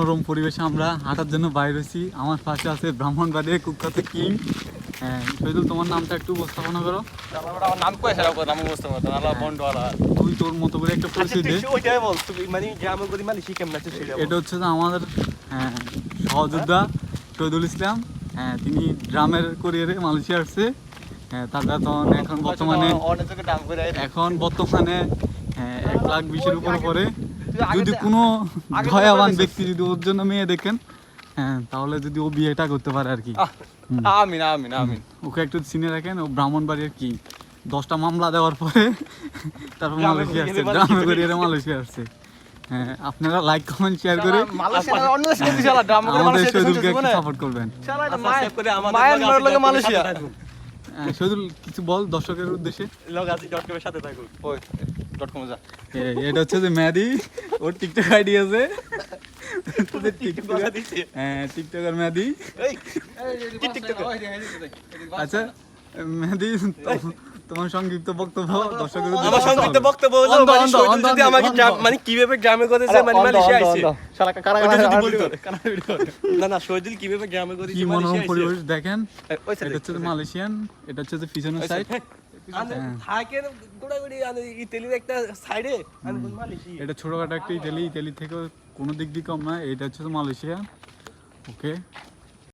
মনোরম পরিবেশে আমরা হাঁটার জন্য বাইরে হয়েছি। আমার পাশে আছে ব্রাহ্মণবাড়িয়ার কুখ্যাত কিং। হ্যাঁ শহীদুল, তোমার নামটা একটু উপস্থাপনা করো। আমার নাম কয় সেটা নাম বুঝতে পারতো না বন্ডওয়ালা। তুই তোর মতো করে একটা পরিচয় দে। ওইটাই বল তুমি মানে গ্রামের গরি মালিশি কেমন আছে সেটা এটা হচ্ছে যে আমাদের সহযোদ্ধা শহীদুল ইসলাম। হ্যাঁ, তিনি ড্রামের কোরিয়ারে মালয়েশিয়া আসছে। হ্যাঁ, তার বেতন এখন বর্তমানে 1,20,000 উপরে পড়ে। যদি কোনো দয়াবান ব্যক্তি যদি ওর জন্য মেয়ে দেখেন, হ্যাঁ, তাহলে যদি ও বিয়েটা করতে পারে আর কি। আমিন আমিন আমিন। ওকে একটু চিনে রাখেন, ও ব্রাহ্মণবাড়িয়ার কি 10টা মামলা দেওয়ার পরে তারপর মালয়েশিয়া আসছে, ড্রামে কোরিয়ারে মালয়েশিয়া আসছে। হ্যাঁ, আপনারা লাইক কমেন্ট শেয়ার করে আমাদের শহীদুলকে একটু সাপোর্ট করবেন। শহীদুল, কিছু বল দর্শকের উদ্দেশ্যে। এটা হচ্ছে যে মেহেদি, ওর টিকটক আইডি আছে। টিকটকার মেহেদি। আচ্ছা মেহেদি, তোমার সংক্ষিপ্ত বক্তব্য দর্শকের উদ্দেশ্যে। আমার সংক্ষিপ্ত বক্তব্য হলো মানে শহীদুল যদি আমাকে মানে কিভাবে গ্রামে করেছে মানে মালয়েশিয়া আইছে না না শহীদুল কিভাবে গ্রামে করেছে কি মনোরম পরিবেশ দেখেন। এটা হচ্ছে মালয়েশিয়ান, এটা হচ্ছে যে পিছনের সাইড। থাকের গোড়াগড়ি ইতালির একটা সাইডে মালয়েশিয়া। এটা ছোটখাটো একটা ইতালি থেকে কোনো দিক দিয়ে কম না। এটা হচ্ছে মালয়েশিয়া। ওকে।